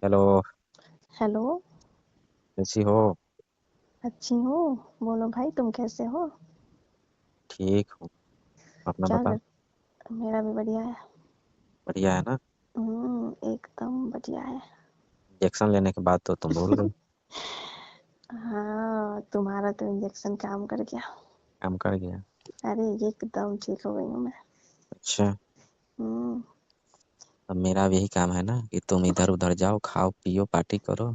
Hello. Hello. कैसी हो? अच्छी हूँ। बोलो भाई, तुम कैसे हो? ठीक हूँ। अपना क्या बता। कर मेरा भी बढ़िया है। बढ़िया है ना? एकदम बढ़िया है। इंजेक्शन लेने के बाद तो तुम भूल गई। हाँ, तुम्हारा तो इंजेक्शन काम कर गया। काम कर गया। अरे एकदम ठीक हो गई हूँ मैं। अच्छा। हम्म। अब मेरा भी यही काम है ना कि तुम इधर उधर जाओ, खाओ पियो, पार्टी करो।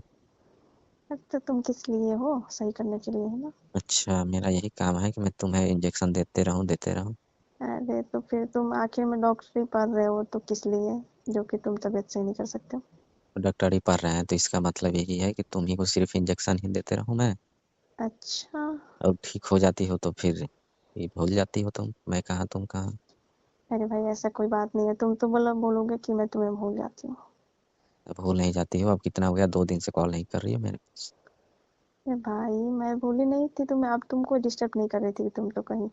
अब तो तुम किस लिए हो? सही करने के लिए है ना। अच्छा, मेरा यही काम है कि मैं तुम्हें इंजेक्शन देते रहूं देते रहूं। अरे तो फिर तुम आखिर में डॉक्टरी पढ़ रहे हो तो किस लिए? जो कि तुम तबीयत सही नहीं कर सकते हो। डॉक्टरी पढ़ रहे हैं तो इसका मतलब यही है कि तुम ही को सिर्फ इंजेक्शन ही देते रहूं मैं। अच्छा। अब ठीक हो जाती हो तो फिर ये भूल जाती हो तुम, मैं कहाँ तुम कहाँ। अरे भाई, ऐसा कोई बात नहीं है। तुम तो बोलोगे कि मैं तुम्हें भूल जाती हूँ। अब भूल नहीं जाती हो? अब कितना हो गया, 2 दिन से कॉल नहीं कर रही हो मेरे पास। अरे भाई, मैं भूली नहीं थी तुम्हें। अब तुमको डिस्टर्ब नहीं कर रही थी। तुम तो कहीं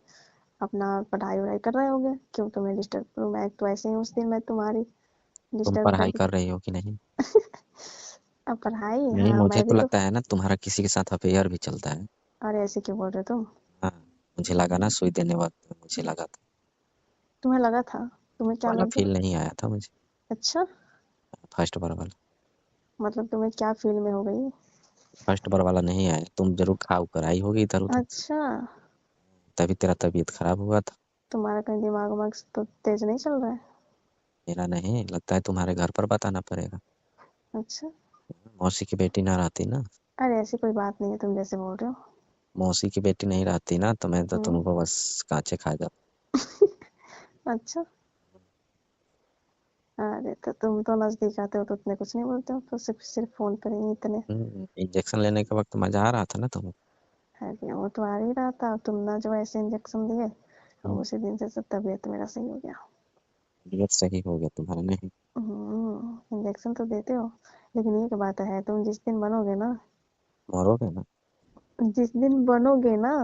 अपना पढ़ाई वढ़ाई कर रहे होगे। क्यों तुम्हें डिस्टर्ब करूँ? मैं तो ऐसे ही उस दिन मैं तुम्हारी तुम डिस्टर्ब कर पढ़ाई दी। कर रही हो कि नहीं? अब पढ़ाई, नहीं, हाँ मुझे मैं तो भी तो। लगता है ना तुम्हारा किसी के साथ अफेयर भी चलता है। अरे ऐसे क्यों बोल रहे हो तुम? हाँ। मुझे लगा ना सुई देने वक्त मुझे लगा था। तुम्हें लगा था? तुम्हें क्या वाला लग गया? फील नहीं आया था मुझे। अच्छा। फर्स्ट बार वाला। मतलब तुम्हें क्या फील में हो गई? फर्स्ट बार वाला नहीं आया, तुम जरूर खाओ कर आई होगी इधर उधर। अच्छा। तभी तेरा तबीयत खराब हुआ था। तुम्हारा कहीं दिमाग वाग तो तेज नहीं चल रहा है? मेरा नहीं लगता है, तुम्हारे घर पर बताना पड़ेगा। अच्छा। मौसी की बेटी ना रहती ना। अरे ऐसी कोई बात नहीं है, तुम जैसे बोल रहे हो। मौसी की बेटी नहीं रहती ना तो मैं तो हम्म। तुमको बस कांचे खा जाता। अच्छा। अरे तो तुम तो नजदीक आते हो तो उतने कुछ नहीं बोलते हो, तो सिर्फ सिर्फ फोन पर ही इतने। इंजेक्शन लेने के वक्त मजा आ रहा था ना तुम्हें। अरे वो तो आ ही रहा था। तुम ना जो ऐसे इंजेक्शन दिए, हम्म, उसी दिन से सब तबीयत मेरा सही हो गया। तबीयत सही हो गया तुम्हारा नहीं? इंजेक्शन तो देते हो, लेकिन एक बात है, तुम जिस दिन बनोगे ना, मरोगे ना? जिस दिन बनोगे ना,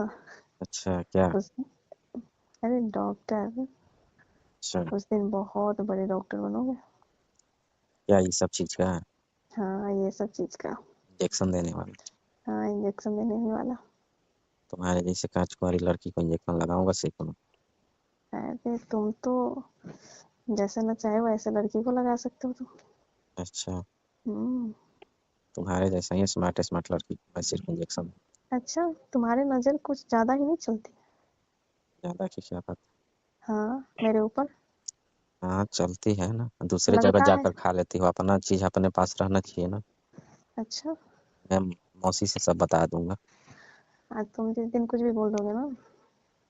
अच्छा क्या? उस अरे डॉक्टर, अच्छा। उस दिन बहुत बड़े डॉक्टर बनोगे। क्या ये सब चीज का? हाँ, ये सब चीज का। इंजेक्शन देने वाला? हाँ, इंजेक्शन देने ही वाला। तुम्हारे जैसे कांच कुंवारी लड़की को इंजेक्शन लगाऊंगा सीखो। अरे तुम तो जैसे ना चाहे वैसे लड़की को लगा सकते हो तुम। अच्छा। हम्म। तुम्हारे जैसा ही स्मार्ट स्मार्ट लड़की को मैं सिर्फ इंजेक्शन। अच्छा, तुम्हारे नजर कुछ ज्यादा ही नहीं चलती? ज्यादा की क्या बात। हाँ, मेरे ऊपर। हाँ चलती है ना, दूसरे जगह लगता है। जाकर खा लेती हो, अपना चीज अपने पास रहना चाहिए ना। अच्छा। मैं मौसी से सब बता दूंगा। आज तुम जिस दिन कुछ भी बोल दोगे ना,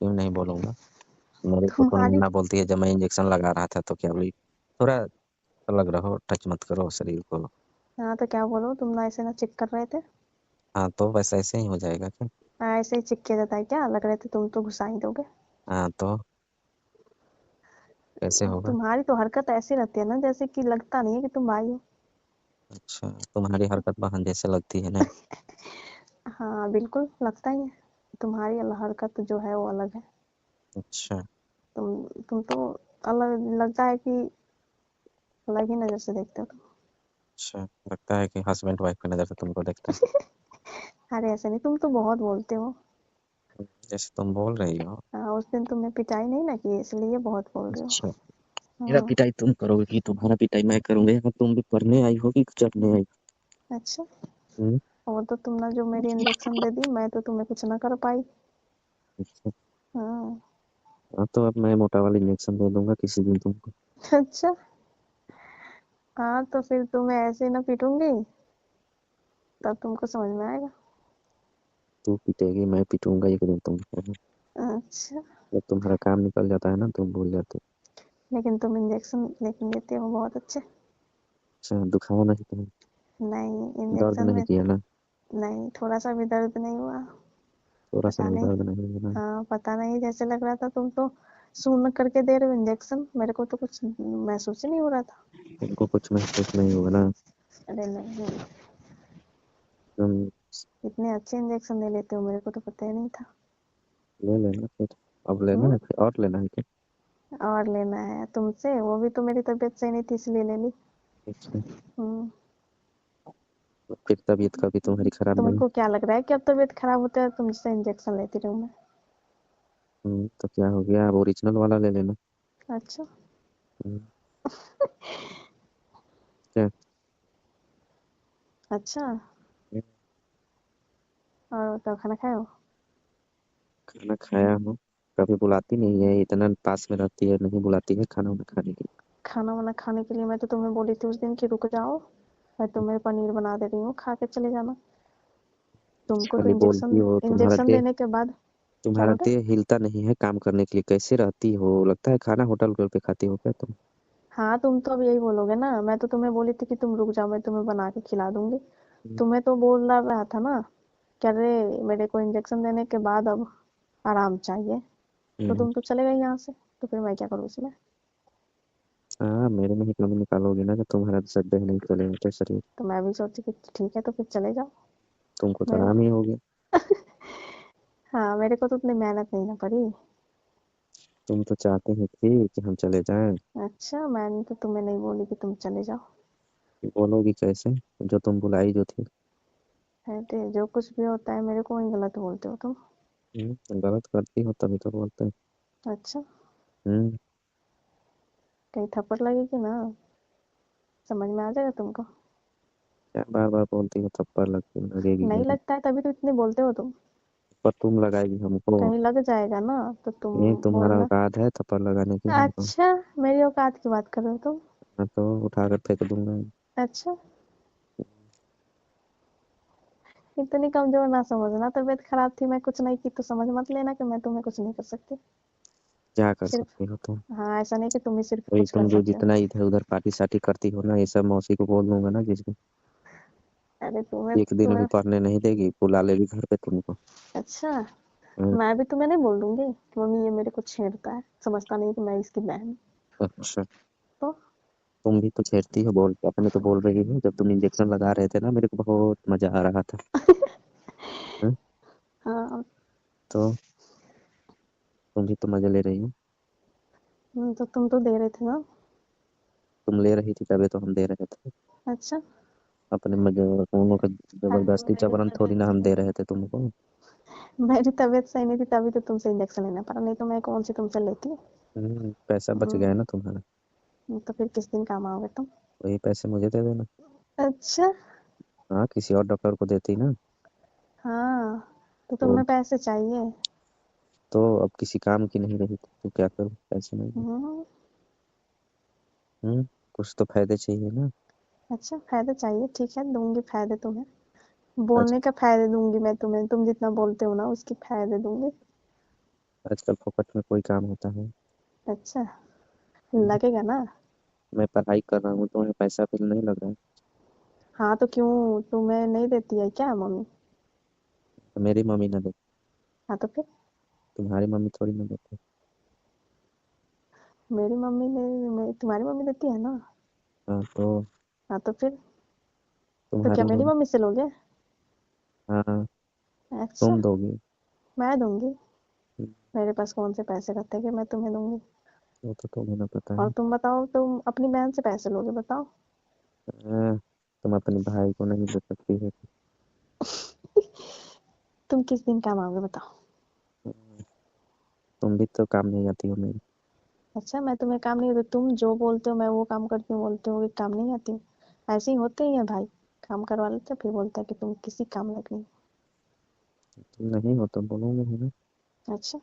क्यों नहीं बोलूंगा? मेरे को तो तुम्हारी। नैना बोलती है जब मैं इंजेक्शन लगा रहा था तो क्या बोली, थोड़ा अलग रहो, टच मत करो शरीर को। हाँ तो क्या बोलो, तुम ना ऐसे ना चिक कर रहे थे। हाँ तो बस ऐसे ही हो जाएगा क्या? ऐसे ही चिक किया जाता है क्या? लग रहे थे तुम तो घुसा ही दोगे। हाँ तो कैसे होगा? तुम्हारी तो हरकत ऐसी रहती है ना, जैसे कि लगता नहीं है कि तुम भाई हो। अच्छा, तुम्हारी हरकत बहन जैसे लगती है ना। हाँ बिल्कुल लगता ही है। तुम्हारी हरकत जो है वो अलग है। अच्छा। तुम तो अलग लगता है कि अलग ही नजर से देखते हो तुम। अच्छा, लगता है कि हस्बैंड वाइफ की नज़र से तुमको देखता है। अरे ऐसे नहीं, तुम तो बहुत बोलते हो। जैसे तुम बोल रही हो। हाँ, उस दिन तुमने पिटाई नहीं ना की, इसलिए बहुत बोल रहे हो। अच्छा। मेरा हाँ। पिटाई तुम करोगे कि तुम्हारा पिटाई मैं करूंगा, या तुम भी पढ़ने आई हो कि चढ़ने आई? अच्छा। हम्म। और तो तुमने जो मेरी इंजेक्शन दे दी, मैं तो तुम्हें कुछ ना कर पाई। अच्छा। हाँ। हाँ तो अब मैं मोटा वाला इंजेक्शन दे दूंगा किसी दिन तुमको। अच्छा। हाँ तो फिर तुम्हें ऐसे ना पीटूंगी, तब तुमको समझ में आएगा। तू पीटेगी मैं पीटूंगा एक दिन तुमको। अच्छा। जब तुम्हारा काम निकल जाता है ना तुम भूल जाते हो। लेकिन तुम इंजेक्शन लेकिन लेते हो बहुत अच्छे। अच्छा, दुखाया नहीं तुम्हें? नहीं, दर्द इंजेक्शन नहीं में। किया ना? नहीं, थोड़ा सा भी दर्द नहीं हुआ। थोड़ा सा पता भी नहीं। दर्द नहीं हुआ ना? हाँ, पता नहीं, जैसे लग रहा था तुम तो शून्य करके दे रहे हो इंजेक्शन। मेरे को तो कुछ महसूस ही नहीं हो रहा था। तुमको कुछ महसूस नहीं हुआ ना? अरे नहीं, तुम इतने अच्छे इंजेक्शन ले लेते हो, मेरे को तो पता ही नहीं था। ले लेना फिर। अब लेना हम्म। है फिर और लेना है क्या? और लेना है तुमसे, वो भी तो मेरी तबीयत सही नहीं थी इसलिए ले ली। अच्छा। हम्म। तो फिर तबीयत कभी तुम्हारी खराब तुम्हें नहीं। को क्या लग रहा है कि अब तबीयत खराब होता है तुम जिससे इंजेक्शन लेती रहूं मैं? तो क्या हो गया, अब ओरिजिनल वाला ले लेना। अच्छा। हम्म, क्या? अच्छा। और तो खाना खाए हो? खाना खाया हूँ। कभी बुलाती नहीं है, इतना पास में रहती है, नहीं बुलाती है खाना वाना खाने के खाना वाना खाने के लिए मैं तो तुम्हें बोली थी उस दिन कि रुक जाओ, मैं तुम्हें पनीर बना दे रही हूँ, खा के चले जाना। लिए। तुमको तो खाली इंजेक्शन बोलती हो, इंजेक्शन लेने के बाद। क्या तुम्हारा बोले? देह हिलता नहीं है काम करने के लिए, कैसे रहती हो, लगता है खाना होटल होटल पे खाती हो क्या तुम? हाँ तुम तो अब यही बोलोगे ना, मैं तो तुम्हें बोली थी कि तुम रुक जाओ मैं तुम्हें बना के खिला दूंगी। हम्म, तुम्हें तो बोल रहा था ना कि अरे मेरे को इंजेक्शन देने के बाद अब आराम चाहिए, तो हम्म। तुम तो चले गए यहाँ से, तो फिर मैं क्या करूँ इसमें? हाँ, मेरे में ही कमी निकालोगे ना, जब तुम्हारा सर नहीं चलेगा तो शरीर। तो मैं भी सोची कि ठीक है तो फिर चले जाओ। तुमको तो मेरे आराम को ही हो गया। हाँ मेरे को तो उतनी मेहनत नहीं ना पड़ी। तुम तो चाहते ही थी कि हम चले जाएं। अच्छा मैंने तो तुम्हें नहीं बोली कि तुम चले जाओ। बोलोगी कैसे, जो तुम बुलाई जो थी। अरे जो कुछ भी होता है मेरे को ही गलत बोलते हो तुम। गलत करती हो तभी तो बोलते हैं। अच्छा। हम्म। कहीं थप्पड़ लगेगी ना, समझ में आ जाएगा तुमको। क्या बार बार बोलती हो, थप्पड़ लगेगी नहीं लगी। लगता है तभी तो इतने बोलते हो तुम। पर तुम लगाएगी हमको। कहीं लग जाएगा ना तो तुम ये तुम्हारा बोलना। औकात है थप्पड़ लगाने की हमको? अच्छा मेरी औकात की बात कर रहे हो तुम? मैं तो उठा कर फेंक दूंगा। अच्छा। इतनी कमजोर ना समझना, तबीयत खराब थी मैं कुछ नहीं की तो समझ मत लेना कि मैं तुम्हें कुछ नहीं कर सकती। क्या कर सिर्फ सकती हो तुम? हाँ ऐसा नहीं कि तुम ही सिर्फ वही कुछ कर तुम जो सकते हो। जितना इधर उधर पार्टी साटी करती हो ना, ये सब मौसी को बोल दूंगा ना, जिसको अरे तुम्हें एक दिन भी तुम्हें पढ़ने नहीं देगी, बुला लेगी घर पे तुमको। अच्छा हम्म, मैं भी तुम्हें नहीं बोल दूंगी कि मम्मी ये मेरे को छेड़ता है, समझता नहीं कि मैं इसकी बहन हूँ। अच्छा। तो तुम भी तो छेड़ती हो, बोल अपने तो बोल रही हो, जब तुम इंजेक्शन लगा रहे थे ना मेरे को बहुत मजा आ रहा था। हम्म, हाँ। तो तुम भी तो मजा ले रही हो। तो तुम तो दे रहे थे ना। तुम ले रही थी तभी तो हम दे रहे थे। अच्छा। अपने मजे दोनों का जबरदस्ती जबरन थोड़ी ना हम दे रहे थे तुमको। मेरी तबीयत सही नहीं थी तभी तो तुमसे इंजेक्शन लेना पड़ा, नहीं तो मैं कौन सी तुमसे लेती। पैसा बच गया हम्म, ना तुम्हारा। तो फिर किस दिन काम आओगे तुम? वही पैसे मुझे दे देना। अच्छा। हाँ, किसी और डॉक्टर को देती ना। हाँ तो तो तुम्हें पैसे चाहिए। तो अब किसी काम की नहीं रही तो क्या करूँ, पैसे नहीं। हम्म। हम्म। कुछ तो फायदे चाहिए ना। अच्छा फायदे चाहिए, ठीक है दूंगी फायदे तुम्हें। आज बोलने का फायदे दूंगी मैं तुम्हें, तुम जितना बोलते हो ना उसकी फायदे दूंगी। आजकल फोकट में कोई काम होता है? अच्छा हम्म, लगेगा ना। मैं पढ़ाई कर रहा हूँ तो मुझे पैसा फिर नहीं लग रहा है। हाँ तो क्यों तुम्हें नहीं देती है क्या मम्मी? तो मेरी मम्मी ना दे। हाँ तो फिर तुम्हारी मम्मी थोड़ी ना देती। मेरी मम्मी ने तुम्हारी मम्मी देती है ना। हाँ तो हाँ तो फिर तो क्या तुम्हारी मेरी मम्मी। मम्मी से लोगे? हाँ, अच्छा तुम दोगी। मैं दूंगी। हम्म, मेरे पास कौन से पैसे रहते हैं कि मैं तुम्हें दूंगी? वो तो तुम्हें ना पता और है। तुम बताओ, तुम अपनी बहन से पैसे लोगे बताओ? हाँ, तुम अपने भाई को नहीं दे सकती है। तुम किस दिन काम आओगे बताओ? हम्म, तुम भी तो काम नहीं आती हो मेरी। अच्छा मैं तुम्हें काम नहीं, तो तुम जो बोलते हो मैं वो काम करती हूँ बोलते हो कि काम नहीं आती हूँ। ऐसे ही होते ही है भाई, काम करवा लेते हैं, फिर बोलते हैं कि तुम किसी काम लायक नहीं। तुम नहीं हो तो बोलोगे ही ना। अच्छा